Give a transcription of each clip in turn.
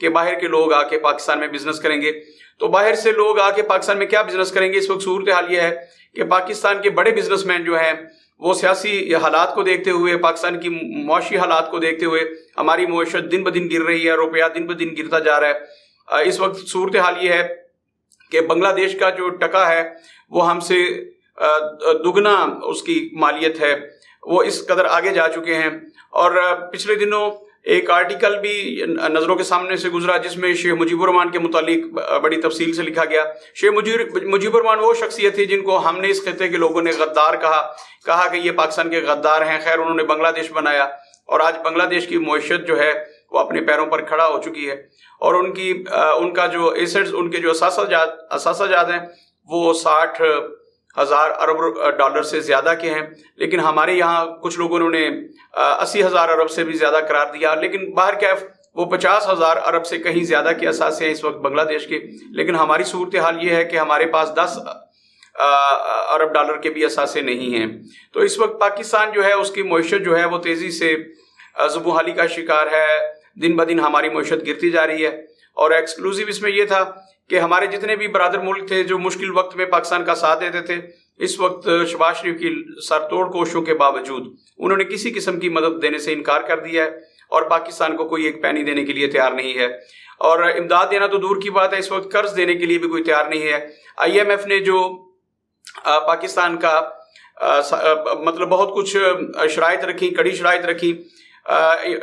کہ باہر کے لوگ آ کے پاکستان میں بزنس کریں گے. تو باہر سے لوگ آ کے پاکستان میں کیا بزنس کریں گے؟ اس وقت صورتحال یہ ہے کہ پاکستان کے بڑے بزنس مین جو ہیں وہ سیاسی حالات کو دیکھتے ہوئے، پاکستان کی معاشی حالات کو دیکھتے ہوئے، ہماری معیشت دن بدن گر رہی ہے، روپیہ دن بدن گرتا جا رہا ہے. اس وقت صورتحال یہ ہے کہ بنگلہ دیش کا جو ٹکا ہے وہ ہم سے دگنا اس کی مالیت ہے، وہ اس قدر آگے جا چکے ہیں. اور پچھلے دنوں ایک آرٹیکل بھی نظروں کے سامنے سے گزرا جس میں شیخ مجیب الرحمان کے متعلق بڑی تفصیل سے لکھا گیا. شیخ مجیب الرحمان وہ شخصیت تھی جن کو ہم نے اس خطے کے لوگوں نے غدار کہا کہ یہ پاکستان کے غدار ہیں. خیر انہوں نے بنگلہ دیش بنایا اور آج بنگلہ دیش کی معیشت جو ہے وہ اپنے پیروں پر کھڑا ہو چکی ہے، اور ان کا جو ایسٹس، ان کے جو اثاثہ جات ہیں وہ 60,000 ارب ڈالر سے زیادہ کے ہیں. لیکن ہمارے یہاں کچھ لوگوں نے 80,000 ارب سے بھی زیادہ قرار دیا. لیکن باہر کیف وہ 50,000 ارب سے کہیں زیادہ کے اثاثے ہیں اس وقت بنگلہ دیش کے. لیکن ہماری صورتحال یہ ہے کہ ہمارے پاس 10 ارب ڈالر کے بھی اثاثے نہیں ہیں. تو اس وقت پاکستان جو ہے اس کی معیشت جو ہے وہ تیزی سے زبحالی کا شکار ہے. دن بدن ہماری معیشت گرتی جا رہی ہے. اور ایکسکلوزیو اس میں یہ تھا کہ ہمارے جتنے بھی برادر ملک تھے جو مشکل وقت میں پاکستان کا ساتھ دیتے تھے، اس وقت شہباز شریف کی سر توڑ کوششوں کے باوجود انہوں نے کسی قسم کی مدد دینے سے انکار کر دیا ہے اور پاکستان کو کوئی ایک پینی دینے کے لیے تیار نہیں ہے. اور امداد دینا تو دور کی بات ہے، اس وقت قرض دینے کے لیے بھی کوئی تیار نہیں ہے. IMF نے جو پاکستان کا مطلب بہت کچھ شرائط رکھی، کڑی شرائط رکھی،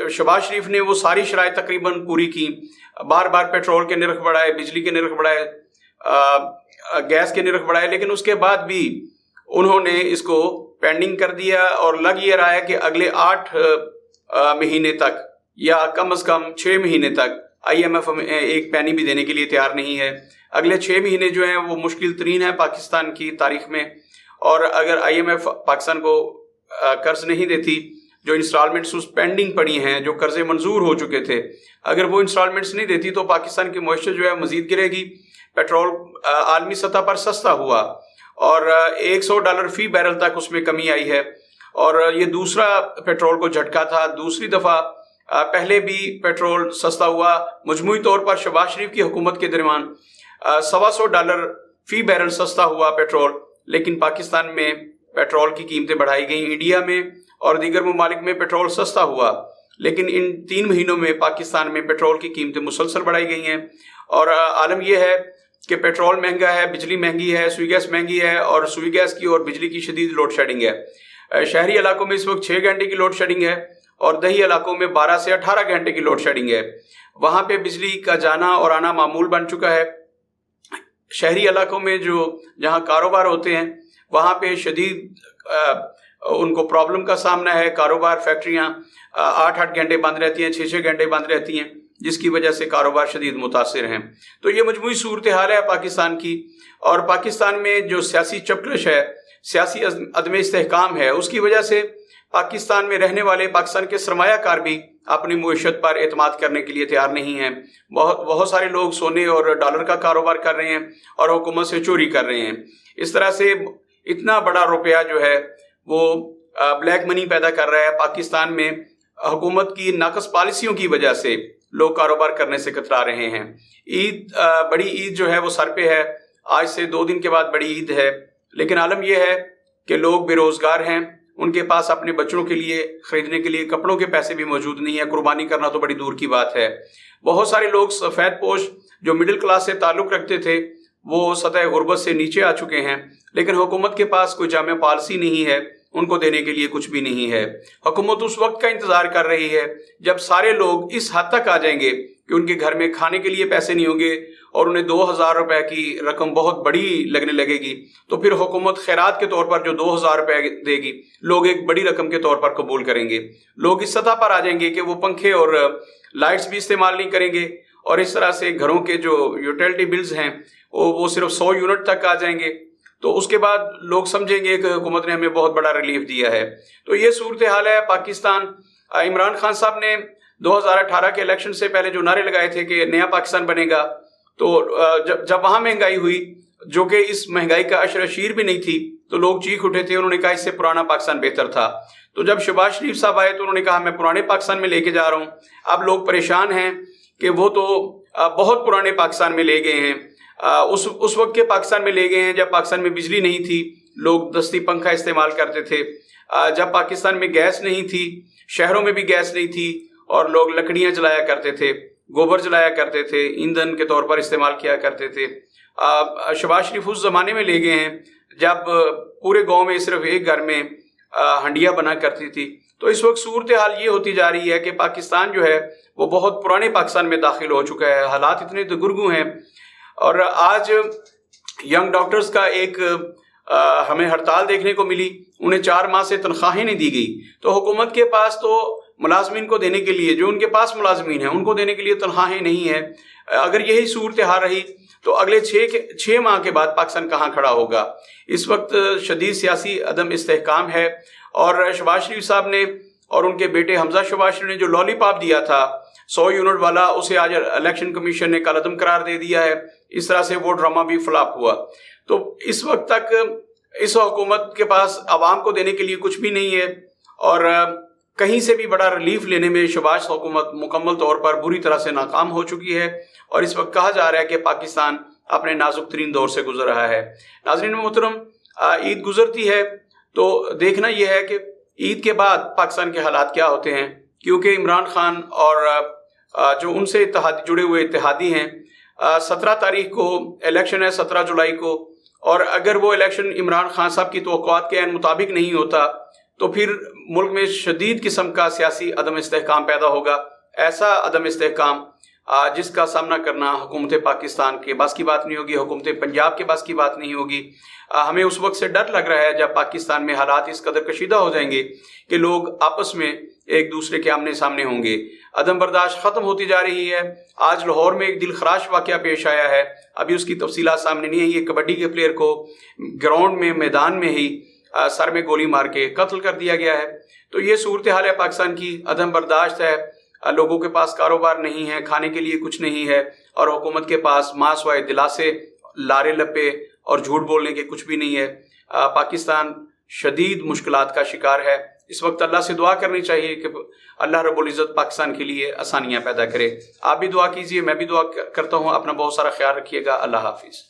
شہباز شریف نے وہ ساری شرائط تقریباً پوری کی. بار بار پیٹرول کے نرخ بڑھائے، بجلی کے نرخ بڑھائے، گیس کے نرخ بڑھائے، لیکن اس کے بعد بھی انہوں نے اس کو پینڈنگ کر دیا. اور لگ یہ رہا ہے کہ اگلے 8 مہینے تک یا کم از کم 6 مہینے تک IMF ایک پینی بھی دینے کے لیے تیار نہیں ہے. اگلے 6 مہینے جو ہیں وہ مشکل ترین ہیں پاکستان کی تاریخ میں. اور اگر IMF پاکستان کو قرض نہیں دیتی، جو انسٹالمنٹس اس پینڈنگ پڑی ہیں، جو قرضے منظور ہو چکے تھے، اگر وہ انسٹالمنٹس نہیں دیتی تو پاکستان کی معیشت جو ہے مزید گرے گی. پیٹرول عالمی سطح پر سستا ہوا اور $100 فی بیرل تک اس میں کمی آئی ہے. اور یہ دوسرا پیٹرول کو جھٹکا تھا. دوسری دفعہ پہلے بھی پیٹرول سستا ہوا. مجموعی طور پر شہباز شریف کی حکومت کے درمیان $125 فی بیرل سستا ہوا پیٹرول. لیکن پاکستان میں پیٹرول کی قیمتیں بڑھائی گئیں. انڈیا میں اور دیگر ممالک میں پیٹرول سستا ہوا، لیکن ان 3 مہینوں میں پاکستان میں پیٹرول کی قیمتیں مسلسل بڑھائی گئی ہیں. اور عالم یہ ہے کہ پیٹرول مہنگا ہے، بجلی مہنگی ہے، سوئی گیس مہنگی ہے، اور سوئی گیس کی اور بجلی کی شدید لوڈ شیڈنگ ہے. شہری علاقوں میں اس وقت 6 گھنٹے کی لوڈ شیڈنگ ہے اور دیہی علاقوں میں 12 سے 18 گھنٹے کی لوڈ شیڈنگ ہے. وہاں پہ بجلی کا جانا اور آنا معمول بن چکا ہے. شہری علاقوں میں جہاں کاروبار ہوتے ہیں وہاں پہ شدید ان کو پرابلم کا سامنا ہے. کاروبار، فیکٹریاں 8 گھنٹے بند رہتی ہیں، 6 گھنٹے بند رہتی ہیں، جس کی وجہ سے کاروبار شدید متاثر ہیں. تو یہ مجموعی صورتحال ہے پاکستان کی. اور پاکستان میں جو سیاسی چپکش ہے، سیاسی عدم استحکام ہے، اس کی وجہ سے پاکستان میں رہنے والے پاکستان کے سرمایہ کار بھی اپنی معیشت پر اعتماد کرنے کے لیے تیار نہیں ہیں. بہت سارے لوگ سونے اور ڈالر کا کاروبار کر رہے ہیں اور حکومت سے چوری کر رہے ہیں. اس طرح سے اتنا بڑا روپیہ جو ہے وہ بلیک منی پیدا کر رہا ہے. پاکستان میں حکومت کی ناقص پالیسیوں کی وجہ سے لوگ کاروبار کرنے سے کترا رہے ہیں. بڑی عید جو ہے وہ سر پہ ہے. آج سے 2 دن کے بعد بڑی عید ہے. لیکن عالم یہ ہے کہ لوگ بے روزگار ہیں، ان کے پاس اپنے بچوں کے لیے خریدنے کے لیے کپڑوں کے پیسے بھی موجود نہیں ہیں. قربانی کرنا تو بڑی دور کی بات ہے. بہت سارے لوگ سفید پوش جو مڈل کلاس سے تعلق رکھتے تھے وہ سطح غربت سے نیچے آ چکے ہیں. لیکن حکومت کے پاس کوئی جامع پالیسی نہیں ہے، ان کو دینے کے لیے کچھ بھی نہیں ہے. حکومت اس وقت کا انتظار کر رہی ہے جب سارے لوگ اس حد تک آ جائیں گے کہ ان کے گھر میں کھانے کے لیے پیسے نہیں ہوں گے اور انہیں 2,000 روپے کی رقم بہت بڑی لگنے لگے گی. تو پھر حکومت خیرات کے طور پر جو 2,000 روپے دے گی لوگ ایک بڑی رقم کے طور پر قبول کریں گے. لوگ اس سطح پر آ جائیں گے کہ وہ پنکھے اور لائٹس بھی استعمال نہیں کریں گے، اور اس طرح سے گھروں کے جو یوٹیلٹی بلز ہیں وہ صرف 100 یونٹ تک آ جائیں گے. تو اس کے بعد لوگ سمجھیں گے کہ حکومت نے ہمیں بہت بڑا ریلیف دیا ہے. تو یہ صورتحال ہے پاکستان. عمران خان صاحب نے 2018 کے الیکشن سے پہلے جو نعرے لگائے تھے کہ نیا پاکستان بنے گا، تو جب وہاں مہنگائی ہوئی جو کہ اس مہنگائی کا عشر اشیر بھی نہیں تھی تو لوگ چیخ اٹھے تھے. انہوں نے کہا اس سے پرانا پاکستان بہتر تھا. تو جب شہباز شریف صاحب آئے تو انہوں نے کہا میں پرانے پاکستان میں لے کے جا رہا ہوں. اب لوگ پریشان ہیں کہ وہ تو بہت پرانے پاکستان میں لے گئے ہیں. اس وقت کے پاکستان میں لے گئے ہیں جب پاکستان میں بجلی نہیں تھی, لوگ دستی پنکھا استعمال کرتے تھے. جب پاکستان میں گیس نہیں تھی, شہروں میں بھی گیس نہیں تھی, اور لوگ لکڑیاں جلایا کرتے تھے, گوبر جلایا کرتے تھے, ایندھن کے طور پر استعمال کیا کرتے تھے. شہباز شریف اس زمانے میں لے گئے ہیں جب پورے گاؤں میں صرف ایک گھر میں ہنڈیاں بنا کرتی تھی. تو اس وقت صورتحال یہ ہوتی جا رہی ہے کہ پاکستان جو ہے وہ بہت پرانے پاکستان میں داخل ہو چکا ہے. حالات اتنے دگرگوں ہیں. اور آج ینگ ڈاکٹرز کا ایک ہمیں ہڑتال دیکھنے کو ملی, انہیں 4 ماہ سے تنخواہیں نہیں دی گئی. تو حکومت کے پاس تو ملازمین کو دینے کے لیے, جو ان کے پاس ملازمین ہیں ان کو دینے کے لیے تنخواہیں نہیں ہیں. اگر یہی صورتحال رہی تو اگلے 6 ماہ کے بعد پاکستان کہاں کھڑا ہوگا. اس وقت شدید سیاسی عدم استحکام ہے, اور شہباز شریف صاحب نے اور ان کے بیٹے حمزہ شہباز شریف نے جو لالی پاپ دیا تھا 100 یونٹ والا, اسے آج الیکشن کمیشن نے کالعدم قرار دے دیا ہے. اس طرح سے وہ ڈرامہ بھی فلاپ ہوا. تو اس وقت تک اس حکومت کے پاس عوام کو دینے کے لیے کچھ بھی نہیں ہے, اور کہیں سے بھی بڑا ریلیف لینے میں شہباز حکومت مکمل طور پر بری طرح سے ناکام ہو چکی ہے. اور اس وقت کہا جا رہا ہے کہ پاکستان اپنے نازک ترین دور سے گزر رہا ہے. ناظرین محترم, عید گزرتی ہے تو دیکھنا یہ ہے کہ عید کے بعد پاکستان کے حالات کیا ہوتے ہیں, کیونکہ عمران خان اور جو ان سے جڑے ہوئے اتحادی ہیں, 17 تاریخ کو الیکشن ہے, 17 جولائی کو, اور اگر وہ الیکشن عمران خان صاحب کی توقعات کے مطابق نہیں ہوتا تو پھر ملک میں شدید قسم کا سیاسی عدم استحکام پیدا ہوگا. ایسا عدم استحکام جس کا سامنا کرنا حکومت پاکستان کے بس کی بات نہیں ہوگی, حکومت پنجاب کے بس کی بات نہیں ہوگی. ہمیں اس وقت سے ڈر لگ رہا ہے جب پاکستان میں حالات اس قدر کشیدہ ہو جائیں گے کہ لوگ آپس میں ایک دوسرے کے آمنے سامنے ہوں گے. عدم برداشت ختم ہوتی جا رہی ہے. آج لاہور میں ایک دل خراش واقعہ پیش آیا ہے, ابھی اس کی تفصیلات سامنے نہیں آئی. کبڈی کے پلیئر کو گراؤنڈ میں, میدان میں ہی سر میں گولی مار کے قتل کر دیا گیا ہے. تو یہ صورتحال ہے پاکستان کی. عدم برداشت ہے, لوگوں کے پاس کاروبار نہیں ہے, کھانے کے لیے کچھ نہیں ہے, اور حکومت کے پاس ماں سوائے دلاسے, لارے لپے اور جھوٹ بولنے کے کچھ بھی نہیں ہے. پاکستان شدید مشکلات کا شکار ہے. اس وقت اللہ سے دعا کرنی چاہیے کہ اللہ رب العزت پاکستان کے لیے آسانیاں پیدا کرے. آپ بھی دعا کیجئے, میں بھی دعا کرتا ہوں. اپنا بہت سارا خیال رکھیے گا. اللہ حافظ.